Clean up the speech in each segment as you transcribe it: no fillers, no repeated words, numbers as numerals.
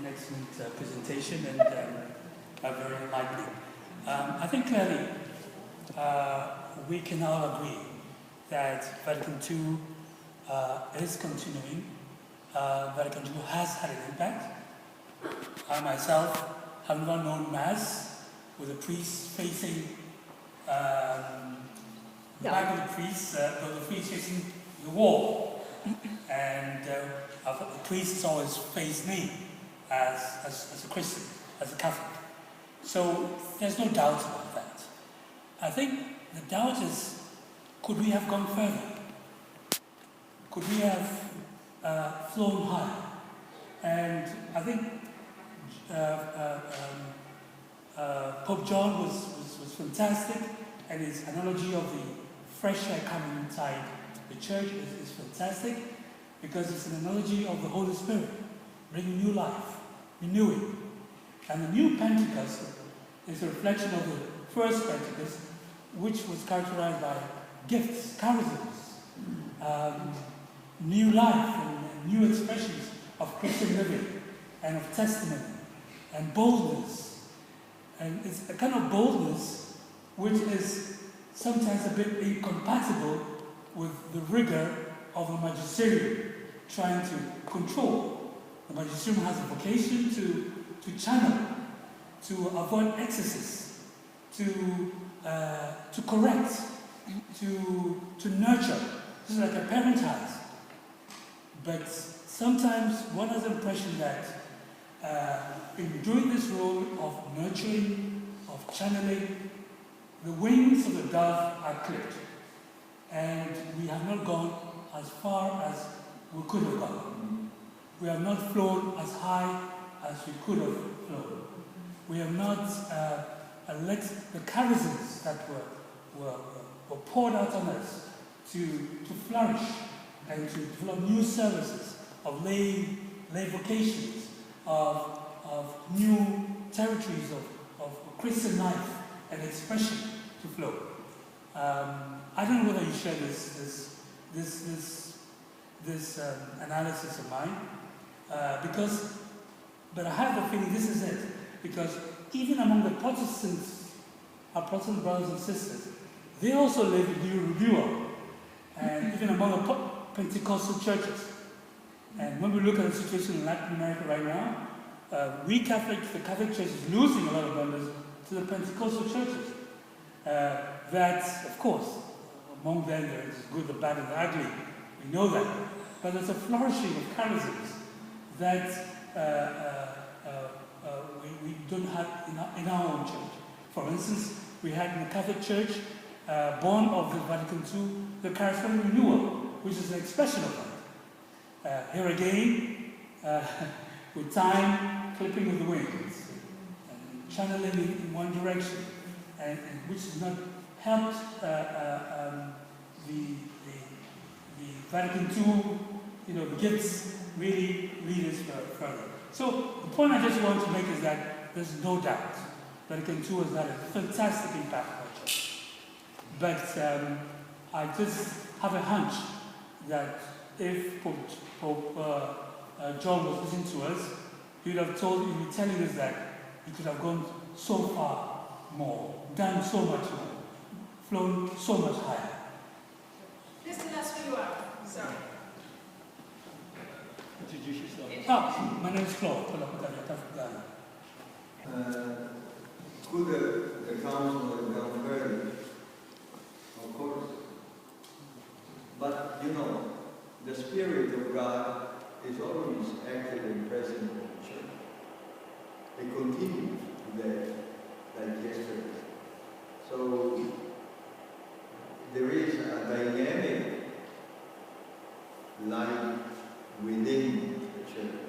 an excellent presentation and very enlightening. I think clearly we can all agree that Vatican II is continuing. Vatican II has had an impact. I myself have not known Mass with a priest facing the back of the priest, but the priest facing the wall. And the priest always faced me as a Christian, as a Catholic. So there's no doubt about that. I think the doubt is, could we have gone further? Could we have flown higher? And I think Pope John was fantastic, and his analogy of the fresh air coming inside the church is fantastic, because it's an analogy of the Holy Spirit, bringing new life, renewing. And the new Pentecost is a reflection of the first Pentecost, which was characterized by gifts, charisms, new life and new expressions of Christian living and of testimony and boldness. And it's a kind of boldness which is sometimes a bit incompatible with the rigor of a magisterium trying to control. The magisterium has a vocation to channel, to avoid excesses, to correct, to nurture. This is like a parent has. But sometimes one has the impression that in doing this role of nurturing, of channeling, the wings of the dove are clipped. And we have not gone as far as we could have gone. We have not flown as high as we could have flown. We have not let the charisms that were poured out on us to flourish and to develop new services of lay vocations, of new territories of Christian life and expression to flow. I don't know whether you share this analysis of mine, but I have the feeling this is it, because even among the Protestants, our Protestant brothers and sisters, they also live in new renewal, and even among the Pentecostal churches. And when we look at the situation in Latin America right now, the Catholic Church is losing a lot of members to the Pentecostal churches. That, of course, among them there is good, the bad, and the ugly. We know that. But there's a flourishing of charisms that we don't have in our own church. For instance, we had in the Catholic Church, born of the Vatican II, the charismatic renewal, which is an expression of that. Here again, with time, clipping of the wings, and channeling in one direction, and which has not helped the Vatican II, the gifts really lead us further. So the point I just want to make is that there's no doubt Vatican II has had a fantastic impact on our church. But I just have a hunch that if Pope John was listening to us, he would be telling us that he could have gone so far more, done so much more, flown so much higher. Please tell us who you are. Sorry. Introduce yourself. My name is Claude. Could the council have gone further? Of course. But the Spirit of God is always active and present in the church. It continues today, like yesterday. So there is a dynamic life within the church.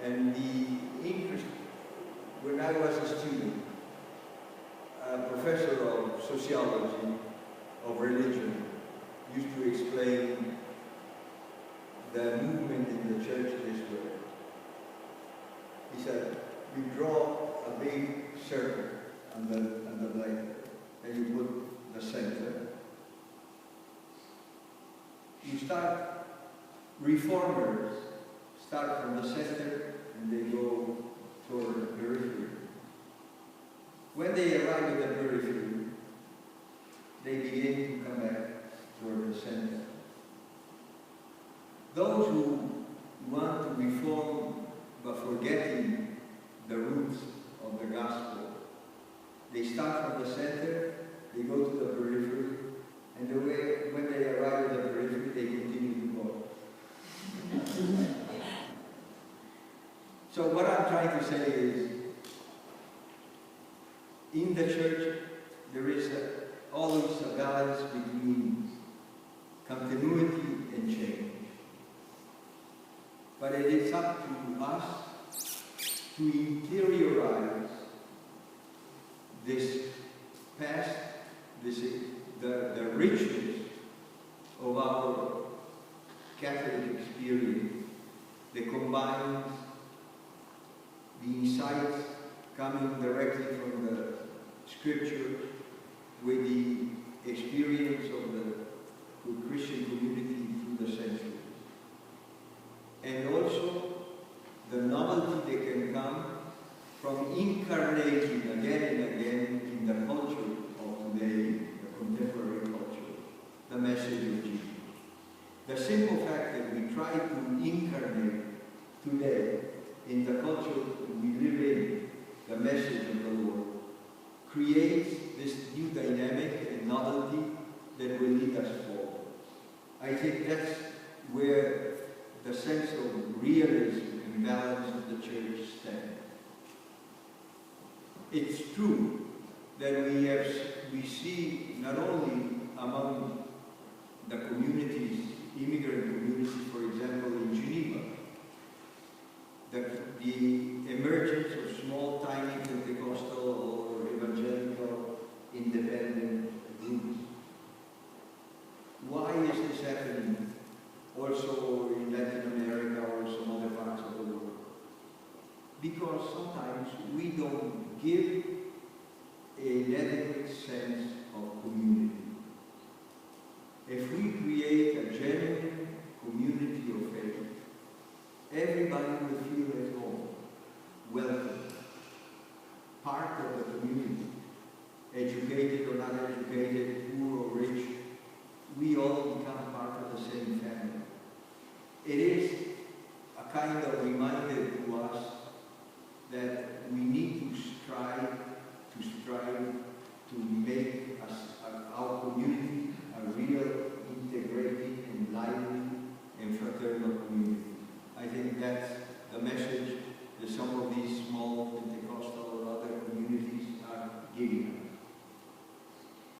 And the interest, when I was a student, a professor of sociology, of religion, used to explain the movement in the church this way. He said, you draw a big circle on the blackboard, and you put the center. You start reformers start from the center and they go toward the periphery. When they arrive at the periphery, they begin to come back toward the center. Those who want to reform but forgetting the roots of the gospel, they start from the center, they go to the periphery, and when they arrive at the periphery, they continue to go. So what I'm trying to say is, in the church, there is always a balance between continuity and change. But it is up to us to interiorize this past, the riches of our Catholic experience that combines the insights coming directly from the Scripture with the experience of the Christian community through the centuries. And also the novelty that can come from incarnating again and again in the culture of today, the contemporary culture, the message of Jesus. The simple fact that we try to incarnate today in the culture we live in, the message of the Lord, creates this new dynamic and novelty that will lead us forward. I think that's where the sense of realism and balance of the church stands. It's true that we see not only among the communities, immigrant communities, for example, in Geneva, the emergence of small, tiny Pentecostal or evangelical independent groups. Why is this happening also in Latin America or some other parts of the world? Because sometimes we don't give an adequate sense of community. If we create a genuine community of faith, everybody will feel at home, welcome, part of the community, educated or not educated, poor or rich, we all become part of the same family. It is a kind of reminder to us that we need to strive to make our community a real, integrated, and lively and fraternal community. I think that's the message that some of these small